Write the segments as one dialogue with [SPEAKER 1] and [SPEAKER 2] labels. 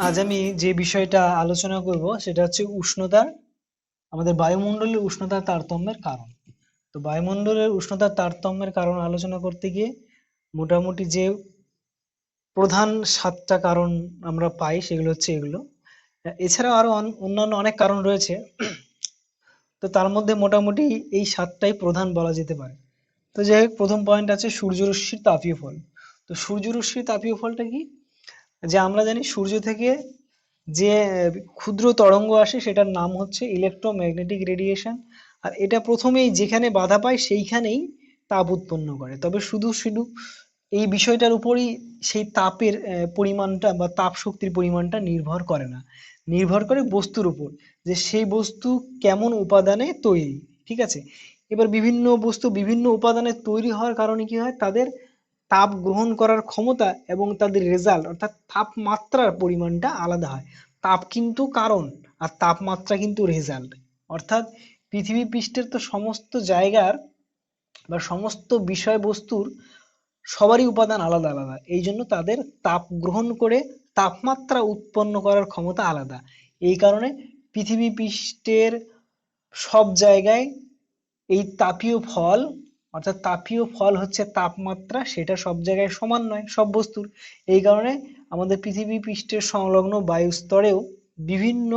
[SPEAKER 1] আজ আমি যে বিষয়টা আলোচনা করব সেটা হচ্ছে আমাদের বায়ুমণ্ডলের উষ্ণতার তারতম্যের কারণ। তো বায়ুমণ্ডলের উষ্ণতার তারতম্যের কারণ আলোচনা করতে গিয়ে মোটামুটি যে প্রধান 7টা কারণ আমরা পাই সেগুলো হচ্ছে এগুলো। এছাড়াও আরো অন্যান্য অনেক কারণ রয়েছে। তো তার মধ্যে মোটামুটি এই 7টাই প্রধান বলা যেতে পারে। তো যাই হোক, প্রথম পয়েন্ট আছে সূর্যরশ্মির তাপীয় ফল। তো সূর্যরশ্মির তাপীয় ফলটা কি? যে আমরা জানি সূর্য থেকে যে ক্ষুদ্র তরঙ্গ আসে সেটার নাম হচ্ছে ইলেকট্রোম্যাগনেটিক রেডিয়েশন। আর এটা প্রথমেই যেখানে বাধা পায় সেইখানেই তাপ উৎপন্ন করে। তবে শুধু শুধু এই বিষয়টার উপরই সেই তাপের পরিমাণটা বা তাপ শক্তির পরিমাণটা নির্ভর করে না, নির্ভর করে বস্তুর উপর, যে সেই বস্তু কেমন উপাদানে তৈরি। ঠিক আছে, এবার বিভিন্ন বস্তু বিভিন্ন উপাদানে তৈরি হওয়ার কারণে কি হয়, তাদের তাপ গ্রহণ করার ক্ষমতা এবং তাদের রেজাল্ট অর্থাৎ তাপমাত্রার পরিমাণটা আলাদা হয়। তাপ কিন্তু কারণ, আর তাপমাত্রা কিন্তু রেজাল্ট। অর্থাৎ পৃথিবী পৃষ্ঠের তো সমস্ত জায়গার বা সমস্ত বিষয়বস্তুর সবারই উপাদান আলাদা আলাদা, এই জন্য তাদের তাপ গ্রহণ করে তাপমাত্রা উৎপন্ন করার ক্ষমতা আলাদা। এই কারণে পৃথিবী পৃষ্ঠের সব জায়গায় এই তাপীয় ফল, অর্থাৎ তাপীয় ফল হচ্ছে তাপমাত্রা, সেটা সব জায়গায় সমান নয় সব বস্তুর। এই কারণে আমাদের পৃথিবী পৃষ্ঠের সংলগ্ন বায়ুস্তরেও বিভিন্ন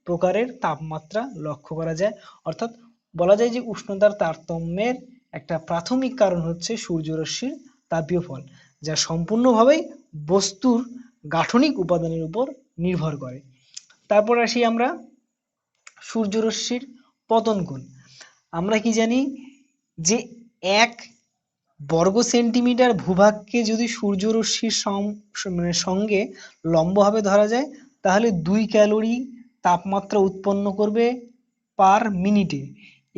[SPEAKER 1] প্রকারের তাপমাত্রা লক্ষ্য করা যায়। অর্থাৎ বলা যায় যে উষ্ণতার তারতম্যের একটা প্রাথমিক কারণ হচ্ছে সূর্যরশ্মির তাপীয় ফল, যা সম্পূর্ণভাবেই বস্তুর গাঠনিক উপাদানের উপর নির্ভর করে। তারপর আসি আমরা সূর্যরশ্মির পতন কোণ। আমরা কি জানি যে 1 বর্গ সেন্টিমিটার ভূভাগকে যদি সূর্যরশ্মির সঙ্গে লম্বভাবে ধরা যায়, তাহলে 2 ক্যালোরি তাপমাত্রা উৎপন্ন করবে পার মিনিটে।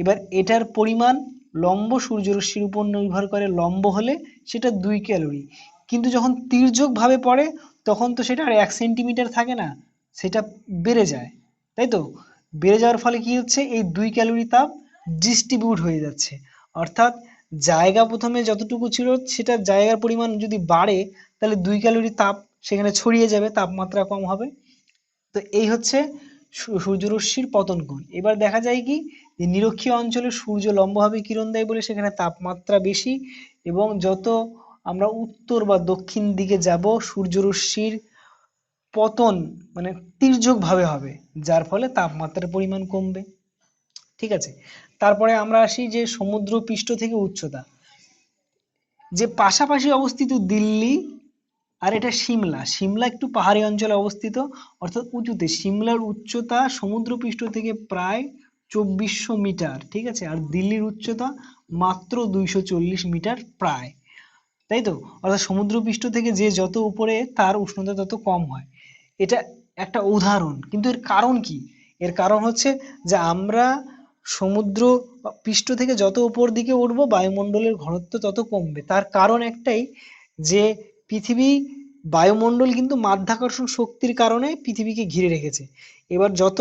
[SPEAKER 1] এবার এটার পরিমাণ লম্ব সূর্যরশ্মির উপর নির্ভর করে, লম্ব হলে সেটা 2 ক্যালোরি, কিন্তু যখন তির্যক ভাবে পড়ে তখন তো সেটা আর 1 সেন্টিমিটার থাকে না, সেটা বেড়ে যায়, তাই তো? বেড়ে যাওয়ার ফলে কি হচ্ছে, এই 2 ক্যালোরি তাপ ডিস্ট্রিবিউট হয়ে যাচ্ছে। অর্থাৎ জায়গা প্রথমে যতটুকু ছিল সেটা জায়গার পরিমাণ যদি বাড়ে, তাহলে 2 ক্যালোরি তাপ সেখানে ছড়িয়ে যাবে, তাপমাত্রা কম হবে। তো এই হচ্ছে সূর্যরশ্মির পতন কোণ। এবার দেখা যায় কি, যে নিরক্ষীয় অঞ্চলে সূর্য লম্বভাবে কিরণ দেয় বলে সেখানে তাপমাত্রা বেশি, এবং যত আমরা উত্তর বা দক্ষিণ দিকে যাব সূর্যরশ্মির পতন মানে তির্যক ভাবে হবে, যার ফলে তাপমাত্রার পরিমাণ কমবে। ঠিক আছে, তারপরে আমরা আসি যে সমুদ্র পৃষ্ঠ থেকে উচ্চতা। যে পাশাপাশি অবস্থিত দিল্লি আর এটা সিমলা, সিমলা একটু পাহাড়ি অঞ্চলে অবস্থিত, অর্থাৎ উঁচুতে। সিমলার উচ্চতা সমুদ্রপৃষ্ঠ থেকে প্রায় 2400 মিটার, ঠিক আছে, আর দিল্লির উচ্চতা মাত্র 240 মিটার প্রায়, তাই তো? অর্থাৎ সমুদ্রপৃষ্ঠ থেকে যে যত উপরে তার উষ্ণতা তত কম হয়। এটা একটা উদাহরণ, কিন্তু এর কারণ কি? এর কারণ হচ্ছে যে আমরা সমুদ্র পৃষ্ঠ থেকে যত উপর দিকে উঠবো বায়ুমণ্ডলের ঘনত্ব তত কমবে। তার কারণ একটাই, যে পৃথিবী বায়ুমণ্ডল কিন্তু মাধ্যাকর্ষণ শক্তির কারণে পৃথিবীকে ঘিরে রেখেছে। এবার যত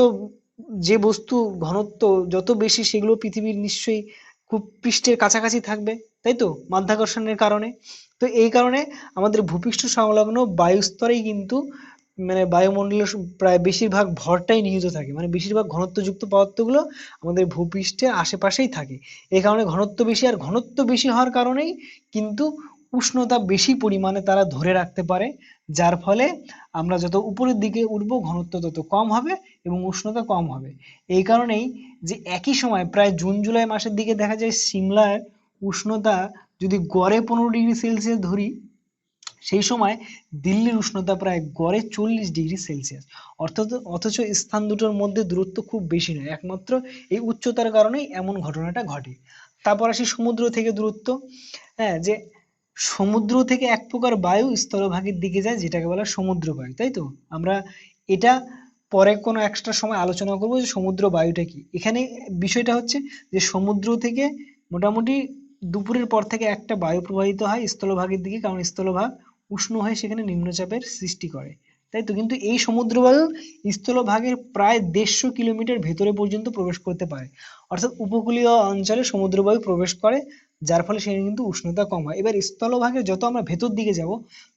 [SPEAKER 1] যে বস্তু ঘনত্ব যত বেশি সেগুলো পৃথিবীর নিশ্চয়ই খুব পৃষ্ঠের কাছাকাছি থাকবে, তাই তো, মাধ্যাকর্ষণের কারণে। তো এই কারণে আমাদের ভূপৃষ্ঠ সংলগ্ন বায়ুস্তরেই কিন্তু মানে বায়ুমণ্ডলের প্রায় বেশিরভাগ ভরটাই নিহিত থাকে, মানে বেশিরভাগ ঘনত্বযুক্ত পদার্থগুলো আমাদের ভূপৃষ্ঠের আশেপাশেই থাকে। এই কারণে ঘনত্ব বেশি, আর ঘনত্ব বেশি হওয়ার কারণেই কিন্তু উষ্ণতা বেশি পরিমাণে তারা ধরে রাখতে পারে, যার ফলে আমরা যত উপরের দিকে উঠবো ঘনত্ব তত কম হবে এবং উষ্ণতা কম হবে। এই কারণেই যে একই সময় প্রায় জুন জুলাই মাসের দিকে দেখা যায় সিমলার উষ্ণতা যদি গড়ে 15 ডিগ্রি সেলসিয়াস ধরি, সেই সময় দিল্লির উষ্ণতা প্রায় গড়ে 40 ডিগ্রি সেলসিয়াস। অর্থাৎ অথচ স্থান দুটোর মধ্যে দূরত্ব খুব বেশি নয়, একমাত্র এই উচ্চতার কারণেই এমন ঘটনাটা ঘটে। তারপর আসি সমুদ্র থেকে দূরত্ব। হ্যাঁ, যে সমুদ্র থেকে এক প্রকার বায়ু স্থলভাগের দিকে যায় যেটাকে বলা সমুদ্র বায়ু, তাই তো? আমরা এটা পরে কোনো এক্সট্রা সময় আলোচনা করবো যে সমুদ্র বায়ুটা কি। এখানে বিষয়টা হচ্ছে যে সমুদ্র থেকে মোটামুটি দুপুরের পর থেকে একটা বায়ু প্রবাহিত হয় স্থলভাগের দিকে, কারণ স্থলভাগ উষ্ণ হয়ে সেখানে নিম্নচাপের সৃষ্টি করে, তাই তো? কিন্তু এই সমুদ্র বায়ু স্থলভাগের প্রায় 150 কিলোমিটার ভেতরে পর্যন্ত প্রবেশ করতে পারে। অর্থাৎ উপকূলীয় অঞ্চলে সমুদ্র বায়ু প্রবেশ করে, যার ফলে সেখানে কিন্তু উষ্ণতা কম হয়। এবার স্থলভাগে যত আমরা ভেতর দিকে যাব,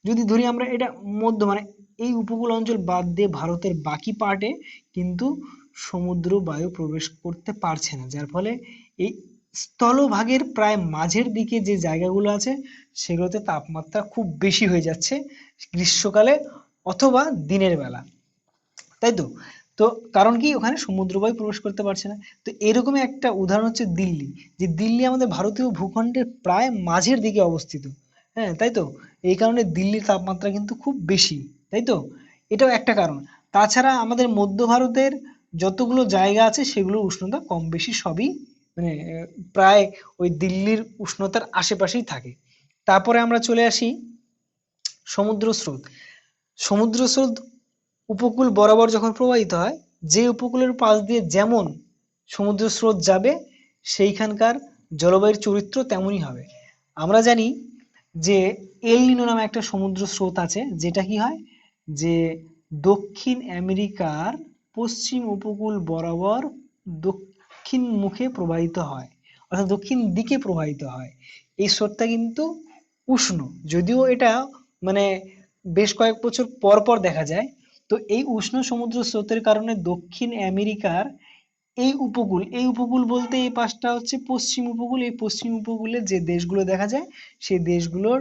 [SPEAKER 1] যদি ধরি আমরা এটা মধ্য মানে এই উপকূল অঞ্চল বাদ দিয়ে ভারতের বাকি পার্টে কিন্তু সমুদ্র বায়ু প্রবেশ করতে পারছে না, যার ফলে এই স্থলভাগের প্রায় মাঝের দিকে যে জায়গাগুলো আছে সেগুলোতে তাপমাত্রা খুব বেশি হয়ে যাচ্ছে গ্রীষ্মকালে অথবা দিনের বেলা, তাই তো। তো কারণ কি, ওখানে সমুদ্র বায়ু প্রবেশ করতে পারছে না। তো এরকমই একটা উদাহরণ হচ্ছে দিল্লি, যে দিল্লি আমাদের ভারতীয় ভূখণ্ডের প্রায় মাঝের দিকে অবস্থিত। হ্যাঁ, তাই তো। এই কারণে দিল্লির তাপমাত্রা কিন্তু খুব বেশি, তাই তো। এটাও একটা কারণ। তাছাড়া আমাদের মধ্য ভারতের যতগুলো জায়গা আছে সেগুলোর উষ্ণতা কম বেশি সবই মানে প্রায় ওই দিল্লির উষ্ণতার আশেপাশেই থাকে। তারপরে আমরা চলে আসি সমুদ্র স্রোত। সমুদ্র স্রোত উপকূল বরাবর যখন প্রবাহিত হয়, যে উপকূলের পাশ দিয়ে যেমন সমুদ্র স্রোত যাবে সেইখানকার জলবায়ুর চরিত্র তেমনই হবে। আমরা জানি যে এল নিনো নামে একটা সমুদ্র স্রোত আছে, যেটা কি হয় যে দক্ষিণ আমেরিকার পশ্চিম উপকূল বরাবর দক্ষিণ মুখে প্রবাহিত হয়, অর্থাৎ দক্ষিণ দিকে প্রবাহিত হয়। এই স্রোতটা কিন্তু উষ্ণ, যদিও এটা মানে বেশ কয়েক বছর পর পর দেখা যায়। তো এই উষ্ণ সমুদ্র স্রোতের কারণে দক্ষিণ আমেরিকার এই উপকূল বলতে এই পাশটা হচ্ছে পশ্চিম উপকূল, এই পশ্চিম উপকূলে যে দেশগুলো দেখা যায় সেই দেশগুলোর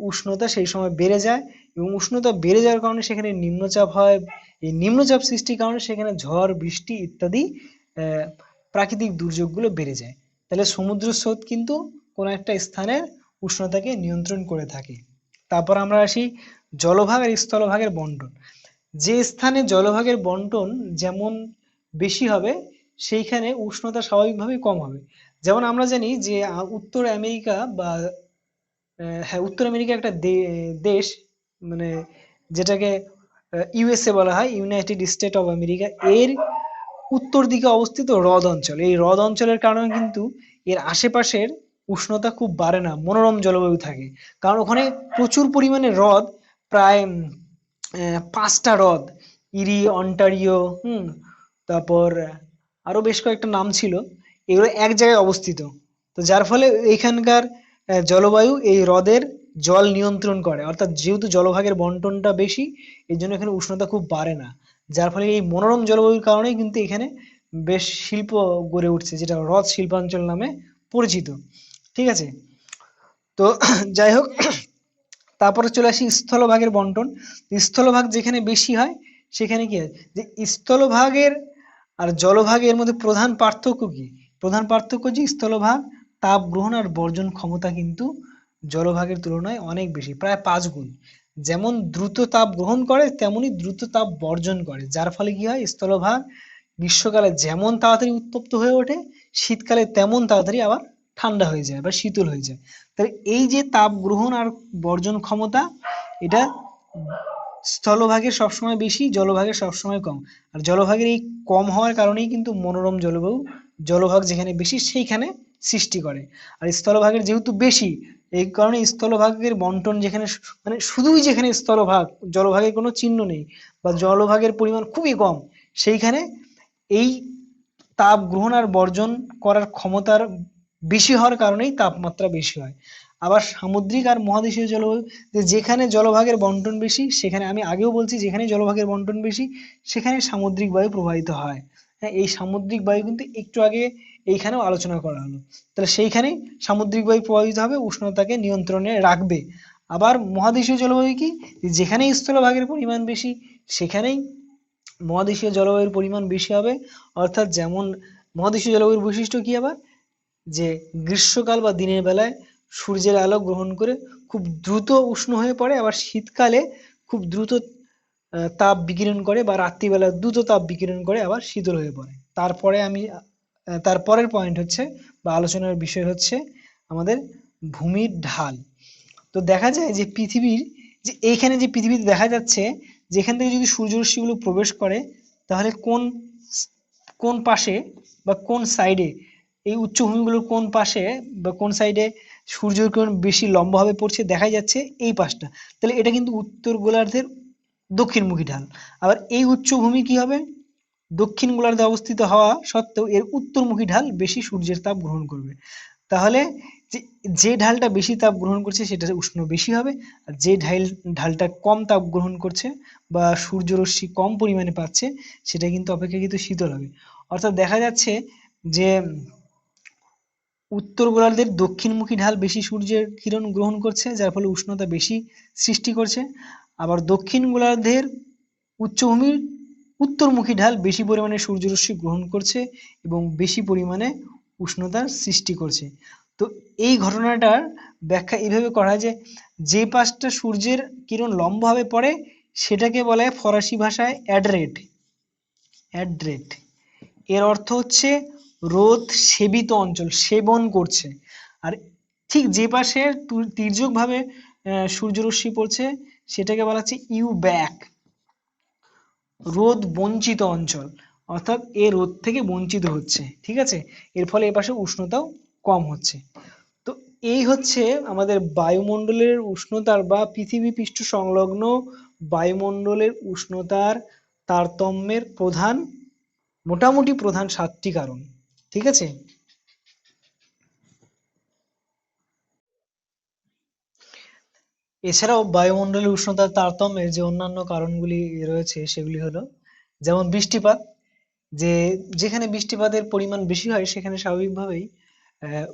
[SPEAKER 1] উষ্ণতা সেই সময় বেড়ে যায়, এবং উষ্ণতা বেড়ে যাওয়ার কারণে সেখানে নিম্নচাপ হয়। এই নিম্নচাপ সৃষ্টির কারণে সেখানে ঝড় বৃষ্টি ইত্যাদি আহ, প্রাকৃতিক দুর্যোগগুলো বেড়ে যায়। তাহলে সমুদ্র স্রোত কিন্তু কোনো একটা স্থানের উষ্ণতাকে নিয়ন্ত্রণ করে থাকে। তারপর আমরা আসি জলভাগ আর স্থলভাগের বন্টন। যে স্থানে জলভাগের বন্টন যেমন বেশি হবে সেইখানে উষ্ণতা স্বাভাবিকভাবেই কম হবে। যেমন আমরা জানি যে উত্তর আমেরিকা বা হ্যাঁ, উত্তর আমেরিকা একটা দেশ, মানে যেটাকে ইউএসএ বলা হয়, ইউনাইটেড স্টেট অফ আমেরিকা। এর উত্তর দিকে অবস্থিত হ্রদ অঞ্চল, এই হ্রদ অঞ্চলের কারণে কিন্তু এর আশেপাশের উষ্ণতা খুব বাড়ে না, মনোরম জলবায়ু থাকে। কারণ ওখানে প্রচুর পরিমাণে হ্রদ, প্রায় 5টা হ্রদ, ইরি, অন্টারিও, তারপর আরো বেশ কয়েকটা নাম ছিল, এগুলো এক জায়গায় অবস্থিত। তো যার ফলে এইখানকার জলবায়ু এই হ্রদের জল নিয়ন্ত্রণ করে, অর্থাৎ যেহেতু জলভাগের বন্টনটা বেশি, এই জন্য এখানে উষ্ণতা খুব বাড়ে না। যার ফলে এই মনোরম জলবায়ুর কারণেই কিন্তু এখানে বেশ শিল্প গড়ে উঠছে, যেটা হ্রদ শিল্পাঞ্চল নামে পরিচিত। ঠিক আছে। তো যাই হোক, তারপরে চলে আসি স্থলভাগের বন্টন। স্থলভাগ যেখানে বেশি হয় সেখানে কি হয় যে স্থলভাগের আর জলভাগের মধ্যে প্রধান পার্থক্য কি? প্রধান পার্থক্য যে স্থলভাগ তাপ গ্রহণ আর বর্জন ক্ষমতা কিন্তু জলভাগের তুলনায় অনেক বেশি, প্রায় 5 গুণ। যেমন দ্রুত তাপ গ্রহণ করে তেমনি দ্রুত তাপ বর্জন করে, যার ফলে কি হয়, স্থলভাগ গ্রীষ্মকালে যেমন তাড়াতাড়ি উত্তপ্ত হয়ে ওঠে, শীতকালে তেমন তাড়াতাড়ি আবার ঠান্ডা হয়ে যায় বা শীতল হয়ে যায়। তাহলে এই যে তাপ গ্রহণ আর বর্জন ক্ষমতা, এটা স্থলভাগের সবসময় বেশি, জলভাগের সবসময় কম। আর জলভাগের এই কম হওয়ার কারণেই কিন্তু মনোরম জলবায়ু জলভাগ যেখানে বেশি সেইখানে সৃষ্টি করে। আর স্থলভাগের যেহেতু বেশি, এই কারণে স্থলভাগের বন্টন যেখানে মানে শুধুই যেখানে স্থলভাগ, জলভাগের কোনো চিহ্ন নেই বা জলভাগের পরিমাণ খুবই কম, সেইখানে এই তাপ গ্রহণ আর বর্জন করার ক্ষমতার বেশি হওয়ার কারণেই তাপমাত্রা বেশি হয়। আবার সামুদ্রিক আর মহাদেশীয় জলবায়ু, যেখানে জলভাগের বন্টন বেশি সেখানে, আমি আগেও বলছি, যেখানে জলভাগের বন্টন বেশি সেখানে সামুদ্রিক বায়ু প্রবাহিত হয়। হ্যাঁ, এই সামুদ্রিক বায়ু কিন্তু একটু আগে এইখানেও আলোচনা করা হলো। তাহলে সেইখানেই সামুদ্রিক বায়ু প্রবাহিত হবে, উষ্ণতাকে নিয়ন্ত্রণে রাখবে। আবার মহাদেশীয় জলবায়ু কি, যেখানেই স্থলভাগের পরিমাণ বেশি সেখানেই মহাদেশীয় জলবায়ুর পরিমাণ বেশি হবে। অর্থাৎ যেমন মহাদেশীয় জলবায়ুর বৈশিষ্ট্য কি আবার, যে গ্রীষ্মকাল বা দিনের বেলায় সূর্যের আলো গ্রহণ করে খুব দ্রুত উষ্ণ হয়ে পড়ে, আবার শীতকালে খুব দ্রুত তাপ বিকিরণ করে, বা রাত্রিবেলা দ্রুত তাপ বিকিরণ করে আবার শীতল হয়ে পড়ে। তারপরে আমি তারপরের পয়েন্ট হচ্ছে বা আলোচনার বিষয় হচ্ছে আমাদের ভূমির ঢাল। তো দেখা যায় যে পৃথিবীর, যে এইখানে যে পৃথিবীতে দেখা যাচ্ছে, যেখান থেকে যদি সূর্যরশ্মিগুলো প্রবেশ করে তাহলে কোন কোন পাশে বা কোন সাইডে, এই উচ্চভূমিগুলোর কোন পাশে বা কোন সাইডে সূর্যের কিরণ বেশি লম্বাভাবে পড়ছে দেখা যাচ্ছে এই পাশটা। তাহলে এটা কিন্তু উত্তর গোলার্ধের দক্ষিণমুখী ঢাল। আবার এই উচ্চভূমি কি হবে, দক্ষিণ গোলার্ধে অবস্থিত হওয়া সত্ত্বেও এর উত্তরমুখী ঢাল বেশি সূর্যের তাপ গ্রহণ করবে। তাহলে যে যে ঢালটা বেশি তাপ গ্রহণ করছে সেটা উষ্ণ বেশি হবে, আর যে ঢালটা কম তাপ গ্রহণ করছে বা সূর্যরশ্মি কম পরিমাণে পাচ্ছে সেটা কিন্তু অপেক্ষাকৃত শীতল হবে। অর্থাৎ দেখা যাচ্ছে যে উত্তর গোলার্ধের দক্ষিণমুখী ঢাল বেশি সূর্যের কিরণ গ্রহণ করছে, যার ফলে উষ্ণতা বেশি সৃষ্টি করছে। আবার দক্ষিণ গোলার্ধের উচ্চভূমির উত্তরমুখী ঢাল বেশি পরিমাণে সূর্যরশ্মি গ্রহণ করছে এবং বেশি পরিমাণে উষ্ণতার সৃষ্টি করছে। তো এই ঘটনাটার ব্যাখ্যা এইভাবে করা হয় যে, যে পাশটা সূর্যের কিরণ লম্বভাবে পড়ে সেটাকে বলা হয় ফরাসি ভাষায় অ্যাডরেট। অ্যাডরেট এর অর্থ হচ্ছে রোদ সেবিত অঞ্চল, সেবন করছে। আর ঠিক যে পাশে তির্যকভাবে সূর্যরশ্মি পড়ছে সেটাকে বলা হচ্ছে ইউ ব্যাক, রোদ বঞ্চিত অঞ্চল। অর্থাৎ এ রোদ থেকে বঞ্চিত হচ্ছে, ঠিক আছে, এর ফলে এ পাশে উষ্ণতাও কম হচ্ছে। তো এই হচ্ছে আমাদের বায়ুমণ্ডলের উষ্ণতার বা পৃথিবী পৃষ্ঠ সংলগ্ন বায়ুমণ্ডলের উষ্ণতার তারতম্যের মোটামুটি প্রধান 7টি কারণ, ঠিক আছে। এছাড়াও বায়ুমণ্ডলের উষ্ণতার তারতম্যের যে অন্যান্য কারণগুলি রয়েছে সেগুলি হলো, যেমন বৃষ্টিপাত, যেখানে বৃষ্টিপাতের পরিমাণ বেশি হয় সেখানে স্বাভাবিকভাবেই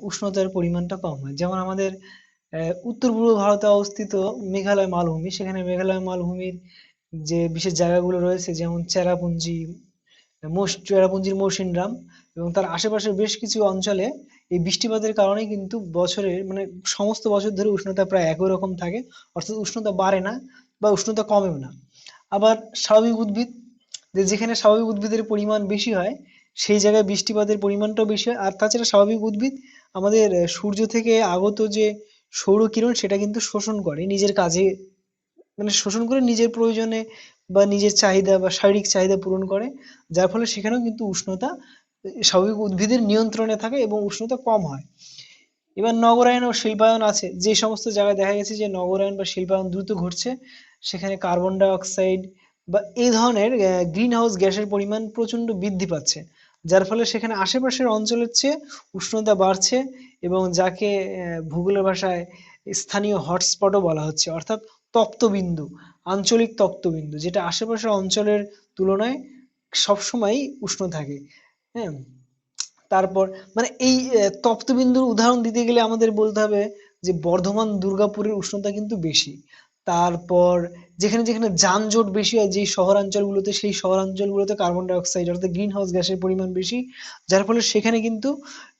[SPEAKER 1] উষ্ণতার পরিমাণটা কম হয়। যেমন আমাদের উত্তর পূর্ব ভারতে অবস্থিত মেঘালয় মালভূমি, সেখানে মেঘালয় মালভূমির যে বিশেষ জায়গাগুলো রয়েছে যেমন চেরাপুঞ্জির মৌসিনরাম এবং তার আশেপাশের বেশ কিছু অঞ্চলে এই বৃষ্টিপাতের কারণে কিন্তু বছরের মানে সমস্ত বছর ধরে উষ্ণতা প্রায় একই রকম থাকে, অর্থাৎ উষ্ণতা বাড়ে না বা উষ্ণতা কমেও না। আবার স্বাভাবিক উদ্ভিদ, যেখানে স্বাভাবিক উদ্ভিদের পরিমাণ বেশি হয় সেই জায়গায় বৃষ্টিপাতের পরিমাণটাও বেশি হয়। আর তাছাড়া স্বাভাবিক উদ্ভিদ আমাদের সূর্য থেকে আগত যে সৌরকিরণ সেটা কিন্তু শোষণ করে নিজের কাজে, মানে শোষণ করে নিজের প্রয়োজনে বা নিজের চাহিদা বা শারীরিক চাহিদা পূরণ করে, যার ফলে সেখানেও কিন্তু উষ্ণতা স্বাভাবিক উদ্ভিদের নিয়ন্ত্রণে থাকে এবং উষ্ণতা কম হয়। এবার নগরায়ন ও শিল্পায়ন আছে, যে সমস্ত জায়গায় দেখা গেছে যে নগরায়ন বা শিল্পায়ন দ্রুত ঘটছে সেখানে কার্বন ডাই অক্সাইড বা এই ধরনের গ্রিন হাউস গ্যাসের পরিমাণ প্রচন্ড বৃদ্ধি পাচ্ছে, যার ফলে সেখানে আশেপাশের অঞ্চলের চেয়ে উষ্ণতা বাড়ছে এবং যাকে ভূগোলের ভাষায় স্থানীয় হটস্পটও বলা হচ্ছে, অর্থাৎ তপ্তবিন্দু, আঞ্চলিক তপ্তবিন্দু, যেটা আশেপাশের অঞ্চলের তুলনায় সবসময় উষ্ণ থাকে। হ্যাঁ, তারপর মানে এই তপ্তবিন্দুর উদাহরণ দিতে গেলে আমাদের বলতে হবে যে বর্ধমান দুর্গাপুরের উষ্ণতা কিন্তু বেশি। তারপর যেখানে যেখানে যানজট বেশি হয় যেই শহরাঞ্চলগুলোতে, সেই শহরাঞ্চলগুলোতে কার্বন ডাই অক্সাইড অর্থাৎ গ্রিন হাউস গ্যাসের পরিমাণ বেশি, যার ফলে সেখানে কিন্তু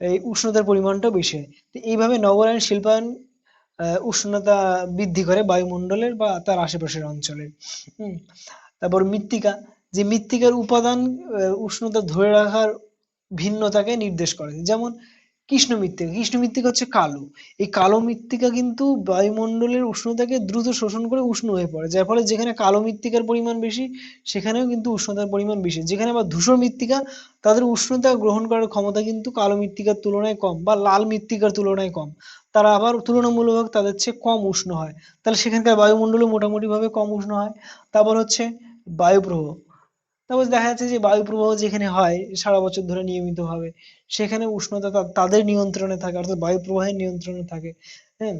[SPEAKER 1] এই উষ্ণতার পরিমাণটাও বেশি হয়। তো এইভাবে নগরায়ন শিল্পায়ন উষ্ণতা বৃদ্ধি করে বায়ুমণ্ডলের বা তার আশেপাশের অঞ্চলের। হুম, তারপর মৃত্তিকা, যে মৃত্তিকার উপাদান উষ্ণতা ধরে রাখার ভিন্নতাকে নির্দেশ করে। যেমন কৃষ্ণ মৃত্তিকা, কৃষ্ণ মৃত্তিকা হচ্ছে কালো, এই কালো মৃত্তিকা কিন্তু বায়ুমণ্ডলের উষ্ণতাকে দ্রুত শোষণ করে উষ্ণ হয়ে পড়ে, যার ফলে যেখানে কালো মৃত্তিকার পরিমাণ বেশি সেখানেও কিন্তু উষ্ণতার পরিমাণ বেশি। যেখানে আবার ধূসর মৃত্তিকা, তাদের উষ্ণতা গ্রহণ করার ক্ষমতা কিন্তু কালো মৃত্তিকার তুলনায় কম বা লাল মৃত্তিকার তুলনায় কম, তারা আবার তুলনামূলকভাবে তাদের চেয়ে কম উষ্ণ হয়, তাহলে সেখানকার বায়ুমণ্ডলও মোটামুটি ভাবে কম উষ্ণ হয়। তারপর হচ্ছে বায়ুপ্রবাহ, তারপর দেখা যাচ্ছে যে বায়ু প্রবাহ যেখানে হয় সারা বছর ধরে নিয়মিত ভাবে সেখানে উষ্ণতা তাদের নিয়ন্ত্রণে থাকে, অর্থাৎ বায়ু প্রবাহের নিয়ন্ত্রণে থাকে। হ্যাঁ,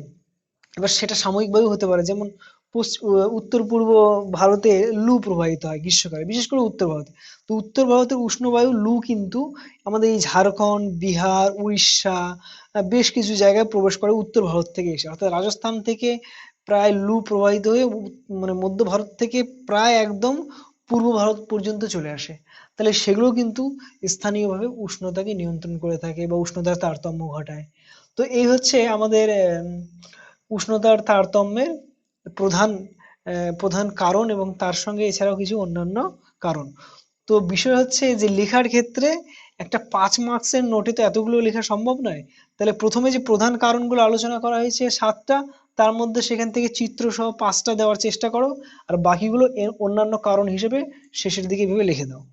[SPEAKER 1] এবার সেটা সাময়িক বায়ু হতে পারে, যেমন উত্তর পূর্ব ভারতে লু প্রবাহিত হয় গ্রীষ্মকালে, বিশেষ করে উত্তর ভারতে। তো উত্তর ভারতের উষ্ণ বায়ু লু কিন্তু আমাদের এই ঝাড়খণ্ড, বিহার, উড়িষ্যা বেশ কিছু জায়গায় প্রবেশ করে উত্তর ভারত থেকে এসে, অর্থাৎ রাজস্থান থেকে প্রায় লু প্রবাহিত হয়ে মানে মধ্য ভারত থেকে প্রায় একদম পূর্ব ভারত পর্যন্ত চলে আসে। তাহলে সেগুলো কিন্তু স্থানীয়ভাবে উষ্ণতাকে নিয়ন্ত্রণ করে থাকে বা উষ্ণতার তারতম্য ঘটায়। তো এই হচ্ছে আমাদের উষ্ণতার তারতম্যের প্রধান প্রধান কারণ এবং তার সঙ্গে এছাড়াও কিছু অন্যান্য কারণ। তো বিষয় হচ্ছে যে লেখার ক্ষেত্রে একটা 5 মার্কসের নোটে তো এতগুলো লেখা সম্ভব নয়। তাহলে প্রথমে যে প্রধান কারণগুলো আলোচনা করা হয়েছে 7টা, তার মধ্যে সেখান থেকে চিত্র সহ 5টা দেওয়ার চেষ্টা করো, আর বাকিগুলো এর অন্যান্য কারণ হিসেবে শেষের দিকে ভেবে লিখে দাও।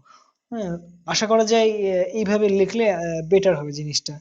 [SPEAKER 1] হ্যাঁ, আশা করা যায় এইভাবে লিখলে বেটার হবে জিনিসটা।